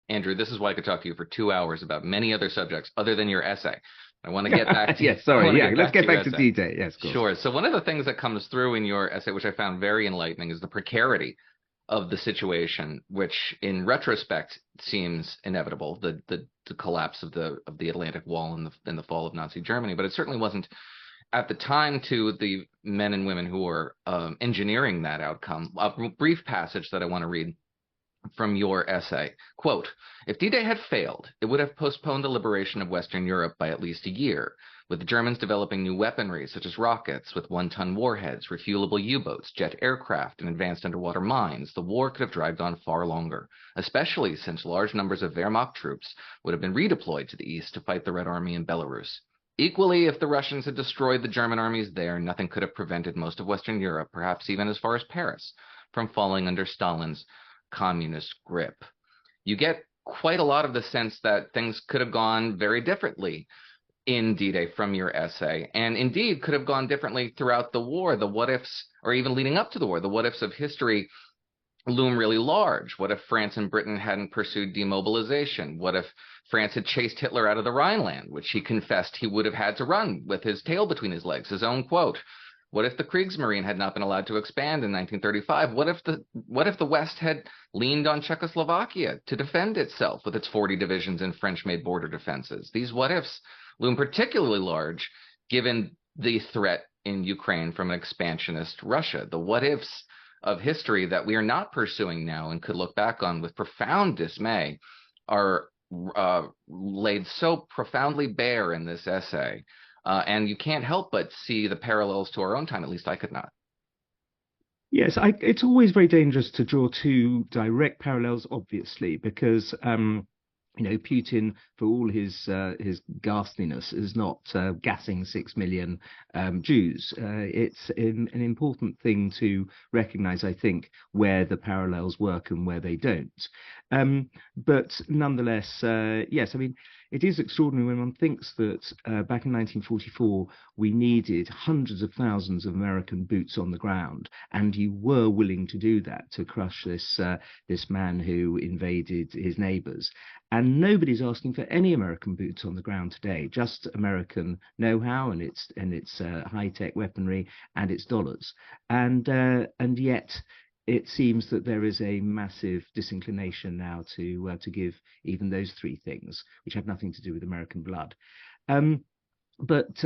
Andrew, this is why I could talk to you for 2 hours about many other subjects other than your essay. I want to get back to Yes, I sorry. want to Yeah, get let's back to get your back to essay. D-Day. Yes, of course. Sure. So one of the things that comes through in your essay, which I found very enlightening, is the precarity of the situation, which in retrospect seems inevitable, the collapse of the Atlantic Wall in the fall of Nazi Germany. But it certainly wasn't at the time to the men and women who were engineering that outcome. A brief passage that I want to read from your essay. Quote, if D-Day had failed, it would have postponed the liberation of Western Europe by at least a year, with the Germans developing new weaponry such as rockets with one-ton warheads, refuelable U-boats, jet aircraft, and advanced underwater mines. The war could have dragged on far longer, especially since large numbers of Wehrmacht troops would have been redeployed to the east to fight the Red Army in Belarus. Equally, if the Russians had destroyed the German armies there, nothing could have prevented most of Western Europe, perhaps even as far as Paris, from falling under Stalin's communist grip. You get quite a lot of the sense that things could have gone very differently in D-Day from your essay, and indeed could have gone differently throughout the war. The what ifs, or even leading up to the war, the what ifs of history loom really large. What if France and Britain hadn't pursued demobilization? What if France had chased Hitler out of the Rhineland, which he confessed he would have had to run with his tail between his legs, his own quote? What if the Kriegsmarine had not been allowed to expand in 1935? What if the West had leaned on Czechoslovakia to defend itself with its 40 divisions and French-made border defenses? These what ifs loom particularly large given the threat in Ukraine from an expansionist Russia. The what ifs of history that we are not pursuing now and could look back on with profound dismay are laid so profoundly bare in this essay. And you can't help but see the parallels to our own time. At least I could not. Yes, it's always very dangerous to draw too direct parallels, obviously, because Putin, for all his ghastliness, is not gassing 6 million Jews. It's an important thing to recognize, I think, where the parallels work and where they don't. But nonetheless, yes, I mean, it is extraordinary when one thinks that back in 1944 we needed hundreds of thousands of American boots on the ground, and you were willing to do that to crush this man who invaded his neighbors. And nobody's asking for any American boots on the ground today, just American know-how and its high-tech weaponry and its dollars. And yet it seems that there is a massive disinclination now to give even those three things, which have nothing to do with American blood. But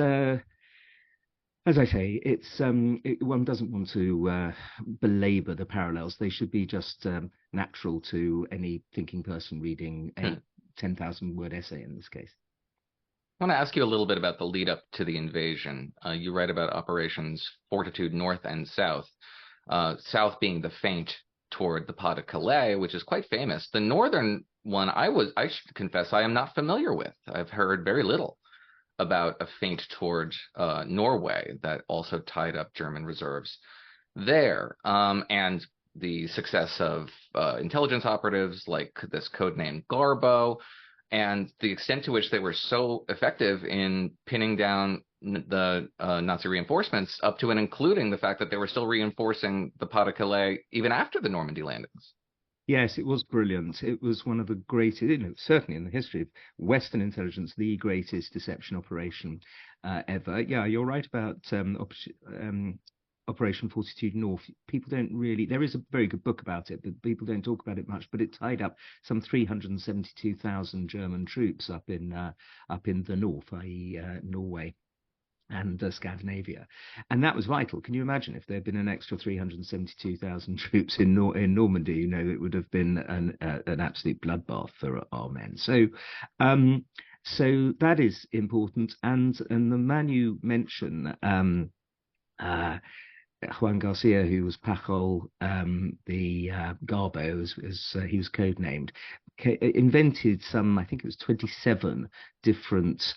as I say, one doesn't want to belabor the parallels. They should be just natural to any thinking person reading a Hmm. 10,000 word essay in this case. I want to ask you a little bit about the lead up to the invasion. You write about operations Fortitude North and South. South being the feint toward the Pas de Calais, which is quite famous. The northern one, I should confess, I am not familiar with. I've heard very little about a feint toward Norway that also tied up German reserves there, and the success of intelligence operatives like this codename Garbo, and the extent to which they were so effective in pinning down the Nazi reinforcements, up to and including the fact that they were still reinforcing the Pas de Calais even after the Normandy landings. Yes, it was brilliant. It was one of the greatest, certainly in the history of Western intelligence, the greatest deception operation ever. Yeah, you're right about Operation Fortitude North. People don't really, there is a very good book about it, but people don't talk about it much. But it tied up some 372,000 German troops up in the north, i.e., Norway and Scandinavia, and that was vital. Can you imagine if there had been an extra 372,000 troops in Normandy? It would have been an absolute bloodbath for our men. So that is important, and the man you mention. Uh, Juan Garcia, who was Pajol, the Garbo, as he was codenamed, invented some, I think it was 27 different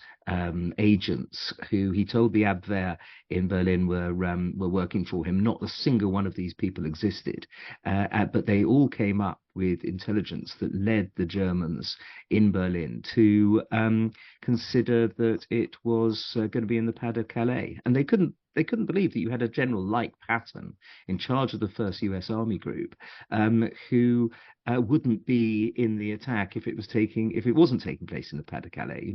agents who he told the Abwehr in Berlin were working for him. Not a single one of these people existed, but they all came up with intelligence that led the Germans in Berlin to consider that it was going to be in the Pas de Calais, and they couldn't they couldn't believe that you had a general like Patton in charge of the first US Army Group, who wouldn't be in the attack if it wasn't taking place in the Pas de Calais.